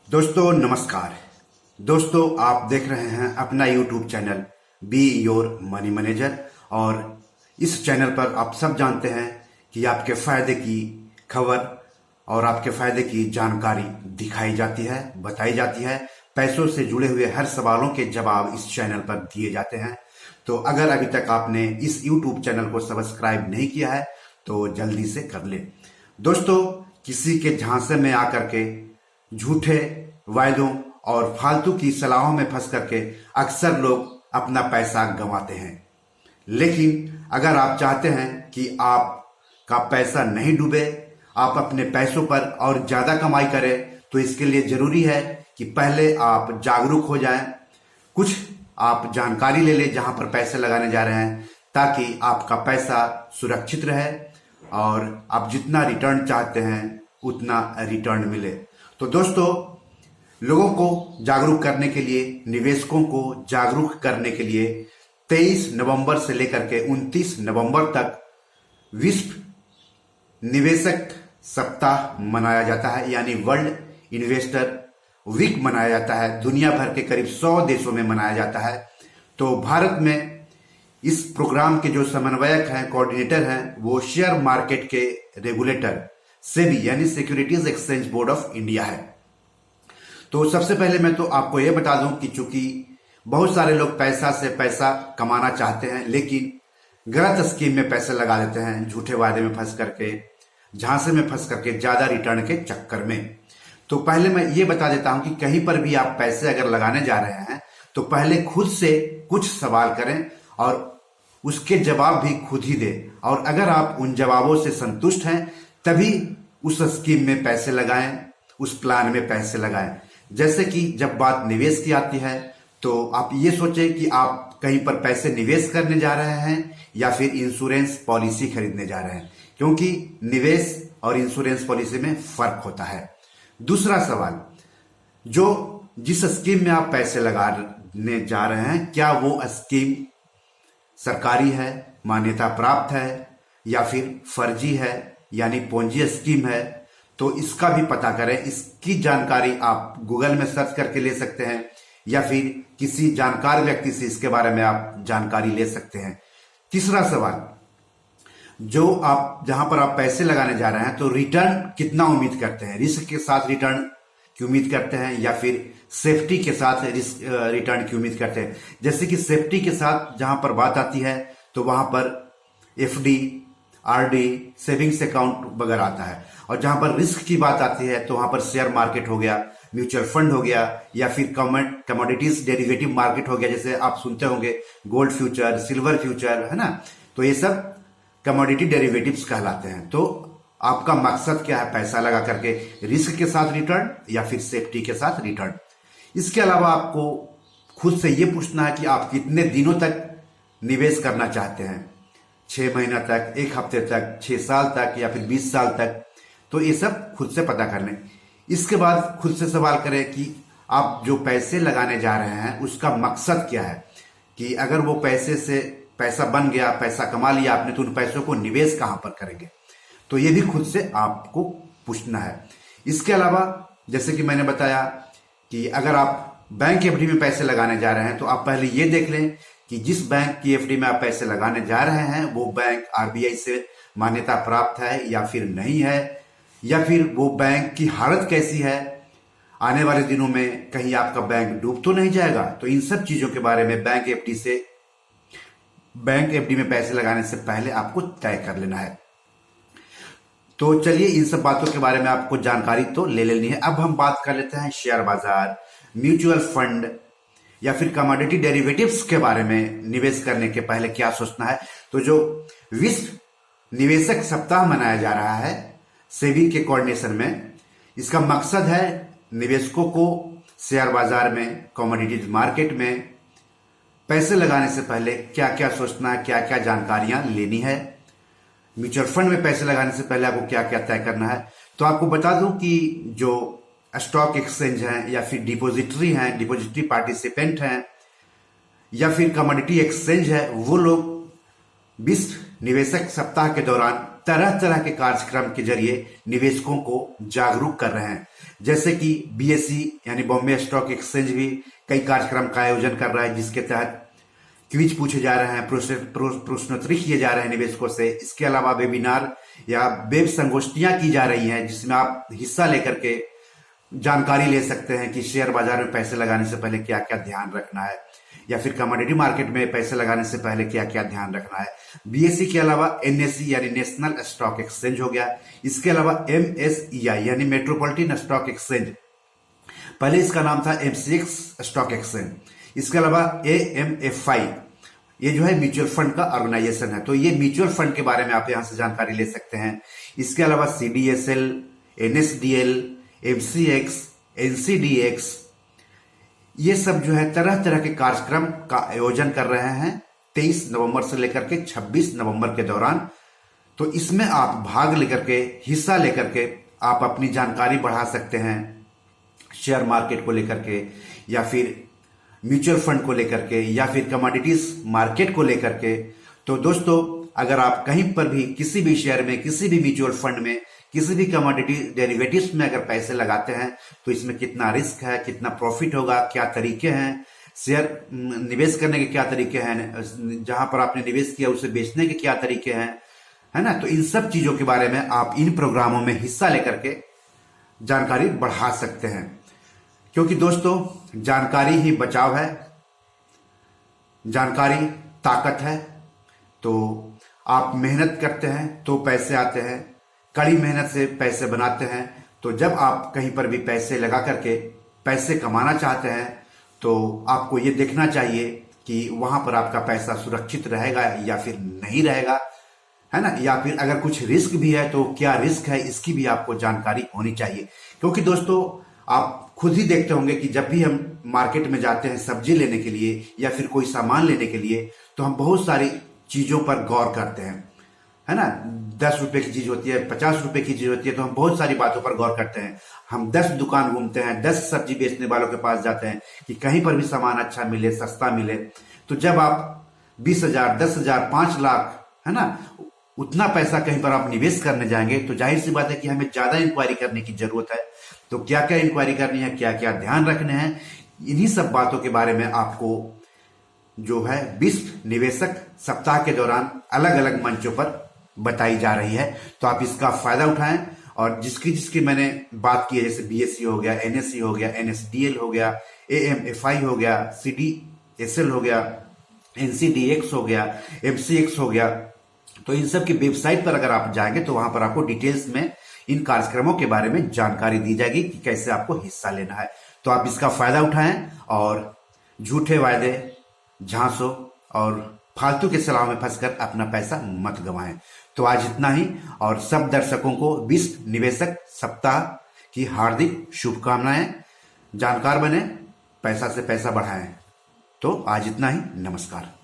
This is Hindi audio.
दोस्तों नमस्कार। दोस्तों आप देख रहे हैं अपना YouTube channel be your money manager और इस चैनल पर आप सब जानते हैं कि आपके फायदे की खबर और आपके फायदे की जानकारी दिखाई जाती है, बताई जाती है। पैसों से जुड़े हुए हर सवालों के जवाब इस चैनल पर दिए जाते हैं। तो अगर अभी तक आपने इस YouTube चैनल को सब्सक्राइब नहीं किया है तो जल्दी से कर ले। दोस्तों किसी के झांसे में आकर के झूठे वायदों और फालतू की सलाहों में फंस करके अक्सर लोग अपना पैसा गंवाते हैं। लेकिन अगर आप चाहते हैं कि आपका पैसा नहीं डूबे, आप अपने पैसों पर और ज्यादा कमाई करें, तो इसके लिए जरूरी है कि पहले आप जागरूक हो जाएं। कुछ आप जानकारी ले लें जहां पर पैसे लगाने जा रहे हैं, ताकि आपका पैसा सुरक्षित रहे और आप जितना रिटर्न चाहते हैं उतना रिटर्न मिले। तो दोस्तों लोगों को जागरूक करने के लिए, निवेशकों को जागरूक करने के लिए 23 नवंबर से लेकर के 29 नवंबर तक विश्व निवेशक सप्ताह मनाया जाता है, यानी वर्ल्ड इन्वेस्टर वीक मनाया जाता है। दुनिया भर के करीब 100 देशों में मनाया जाता है। तो भारत में इस प्रोग्राम के जो समन्वयक हैं, कोऑर्डिनेटर हैं, वो शेयर मार्केट के रेगुलेटर सेबी यानी securities exchange board of India है। तो सबसे पहले मैं तो आपको यह बता दूं कि चूंकि बहुत सारे लोग पैसा से पैसा कमाना चाहते हैं, लेकिन गलत स्कीम में पैसे लगा देते हैं, झूठे वादे में फंस करके, झांसे में फंस करके, ज्यादा रिटर्न के चक्कर में। तो पहले मैं ये बता देता हूं कि कहीं पर भी आप पैसे अगर लगाने जा रहे हैं तो पहले खुद से कुछ सवाल करें और उसके जवाब भी खुद ही दें। और अगर आप उन जवाबों से संतुष्ट हैं तभी उस स्कीम में पैसे लगाएं, उस प्लान में पैसे लगाएं। जैसे कि जब बात निवेश की आती है तो आप ये सोचें कि आप कहीं पर पैसे निवेश करने जा रहे हैं या फिर इंश्योरेंस पॉलिसी खरीदने जा रहे हैं, क्योंकि निवेश और इंश्योरेंस पॉलिसी में फर्क होता है। दूसरा सवाल, जो जिस स्कीम में आप पैसे लगाने जा रहे हैं, क्या वो स्कीम सरकारी है, मान्यता प्राप्त है, या फिर फर्जी है यानी पोंजी स्कीम है? तो इसका भी पता करें। इसकी जानकारी आप गूगल में सर्च करके ले सकते हैं या फिर किसी जानकार व्यक्ति से इसके बारे में आप जानकारी ले सकते हैं। तीसरा सवाल, जो आप जहां पर आप पैसे लगाने जा रहे हैं तो रिटर्न कितना उम्मीद करते हैं? रिस्क के साथ रिटर्न की उम्मीद करते हैं या फिर सेफ्टी के साथ रिटर्न की उम्मीद करते हैं? जैसे कि सेफ्टी के साथ जहां पर बात आती है तो वहां पर एफडी, आरडी, सेविंग्स अकाउंट वगैरह आता है। और जहां पर रिस्क की बात आती है तो वहां पर शेयर मार्केट हो गया, म्यूचुअल फंड हो गया, या फिर कमोडिटीज डेरिवेटिव मार्केट हो गया। जैसे आप सुनते होंगे गोल्ड फ्यूचर, सिल्वर फ्यूचर, है ना? तो ये सब कमोडिटी डेरिवेटिव्स कहलाते हैं। तो आपका मकसद क्या है? पैसा लगा करके रिस्क के साथ रिटर्न या फिर सेफ्टी के साथ रिटर्न? इसके अलावा आपको खुद से यह पूछना है कि आप कितने दिनों तक निवेश करना चाहते हैं। 6 महीना तक, 1 हफ्ते तक, 6 साल तक या फिर 20 साल तक? तो ये सब खुद से पता कर लें। इसके बाद खुद से सवाल करें कि आप जो पैसे लगाने जा रहे हैं उसका मकसद क्या है, कि अगर वो पैसे से पैसा बन गया, पैसा कमा लिया आपने, तो उन पैसों को निवेश कहां पर करेंगे? तो ये भी खुद से आपको पूछना है। इसके अलावा जैसे कि मैंने बताया कि अगर आप बैंक एफडी में पैसे लगाने जा रहे हैं तो आप पहले ये देख लें कि जिस बैंक की एफडी में आप पैसे लगाने जा रहे हैं वो बैंक आरबीआई से मान्यता प्राप्त है या फिर नहीं है, या फिर वो बैंक की हालत कैसी है, आने वाले दिनों में कहीं आपका बैंक डूब तो नहीं जाएगा। तो इन सब चीजों के बारे में बैंक एफडी में पैसे लगाने से पहले आपको तय कर लेना है। तो चलिए इन सब बातों के बारे में आपको जानकारी तो ले लेनी है। अब हम बात कर लेते हैं शेयर बाजार, म्यूचुअल फंड या फिर कमोडिटी डेरिवेटिव्स के बारे में निवेश करने के पहले क्या सोचना है। तो जो विश्व निवेशक सप्ताह मनाया जा रहा है सेबी के कोऑर्डिनेशन में, इसका मकसद है निवेशकों को शेयर बाजार में, कमोडिटीज मार्केट में पैसे लगाने से पहले क्या क्या सोचना है, क्या क्या जानकारियां लेनी है। म्यूचुअल फंड में पैसे लगाने से पहले आपको क्या क्या तय करना है। तो आपको बता दूं कि जो स्टॉक एक्सचेंज हैं या फिर डिपोजिटरी पार्टिसिपेंट हैं या फिर कमोडिटी एक्सचेंज है, वो लोग विश्व निवेशक सप्ताह के दौरान तरह तरह के कार्यक्रम के जरिए निवेशकों को जागरूक कर रहे हैं। जैसे कि BSE यानी बॉम्बे स्टॉक एक्सचेंज भी कई कार्यक्रम का आयोजन कर रहा है, जिसके तहत क्विज पूछे जा रहे हैं, प्रश्नोत्तरी किए जा रहे हैं निवेशकों से। इसके अलावा वेबिनार या वेब संगोष्ठियां की जा रही हैं, जिसमें आप हिस्सा लेकर के जानकारी ले सकते हैं कि शेयर बाजार में पैसे लगाने से पहले क्या क्या ध्यान रखना है, या फिर कमोडिटी मार्केट में पैसे लगाने से पहले क्या क्या ध्यान रखना है। BSE के अलावा NSE यानी नेशनल स्टॉक एक्सचेंज हो गया। इसके अलावा MSEI यानी मेट्रोपॉलिटन स्टॉक एक्सचेंज, पहले इसका नाम था MCX स्टॉक एक्सचेंज। इसके अलावा AMFI, ये जो है म्यूचुअल फंड का ऑर्गेनाइजेशन है, तो ये म्यूचुअल फंड के बारे में आप यहां से जानकारी ले सकते हैं। इसके अलावा CDSL, NSDL, MCX, NCDX, ये सब जो है तरह तरह के कार्यक्रम का आयोजन कर रहे हैं 23 नवंबर से लेकर के 26 नवंबर के दौरान। तो इसमें आप भाग लेकर के, हिस्सा लेकर के आप अपनी जानकारी बढ़ा सकते हैं, शेयर मार्केट को लेकर के, या फिर म्यूचुअल फंड को लेकर के, या फिर कमोडिटीज मार्केट को लेकर के। तो दोस्तों, अगर आप कहीं पर भी किसी भी शेयर में, किसी भी म्यूचुअल फंड में, किसी भी कमोडिटी डेरिवेटिव्स में अगर पैसे लगाते हैं तो इसमें कितना रिस्क है, कितना प्रॉफिट होगा, क्या तरीके हैं, शेयर निवेश करने के क्या तरीके हैं, जहां पर आपने निवेश किया उसे बेचने के क्या तरीके हैं, है ना। तो इन सब चीजों के बारे में आप इन प्रोग्रामों में हिस्सा लेकर के जानकारी बढ़ा सकते हैं, क्योंकि दोस्तों जानकारी ही बचाव है, जानकारी ताकत है। तो आप मेहनत करते हैं तो पैसे आते हैं, कड़ी मेहनत से पैसे बनाते हैं। तो जब आप कहीं पर भी पैसे लगा करके पैसे कमाना चाहते हैं तो आपको ये देखना चाहिए कि वहां पर आपका पैसा सुरक्षित रहेगा या फिर नहीं रहेगा, है ना। या फिर अगर कुछ रिस्क भी है तो क्या रिस्क है, इसकी भी आपको जानकारी होनी चाहिए। क्योंकि दोस्तों, आप खुद ही देखते होंगे कि जब भी हम मार्केट में जाते हैं सब्जी लेने के लिए या फिर कोई सामान लेने के लिए, तो हम बहुत सारी चीजों पर गौर करते हैं, है ना। 10 रुपए की चीज होती है, 50 रुपए की चीज होती है, तो हम बहुत सारी बातों पर गौर करते हैं। हम 10 दुकान घूमते हैं, 10 सब्जी बेचने वालों के पास जाते हैं कि कहीं पर भी सामान अच्छा मिले, सस्ता मिले। तो जब आप 20,000, 10,000, 5 लाख, है ना, उतना पैसा कहीं पर आप निवेश करने जाएंगे तो जाहिर सी बात है कि हमें ज्यादा इंक्वायरी करने की जरूरत है। तो क्या क्या इंक्वायरी करनी है, क्या क्या ध्यान रखने हैं, इन्हीं सब बातों के बारे में आपको जो है विश्व निवेशक सप्ताह के दौरान अलग अलग मंचों पर बताई जा रही है। तो आप इसका फायदा उठाएं, और जिसकी जिसकी मैंने बात की है, जैसे BSE हो गया, NSE हो गया, NSDL हो गया, AMFI हो गया, CDSL हो गया, NCDX हो गया, MCX हो गया, तो इन सब की वेबसाइट पर अगर आप जाएंगे तो वहां पर आपको डिटेल्स में इन कार्यक्रमों के बारे में जानकारी दी जाएगी कि कैसे आपको हिस्सा लेना है। तो आप इसका फायदा उठाएं और झूठे वायदे, झांसों और फालतू के सलाह में फंसकर अपना पैसा मत गंवाएं। तो आज इतना ही, और सब दर्शकों को विश्व निवेशक सप्ताह की हार्दिक शुभकामनाएं। जानकार बने, पैसा से पैसा बढ़ाएं। तो आज इतना ही, नमस्कार।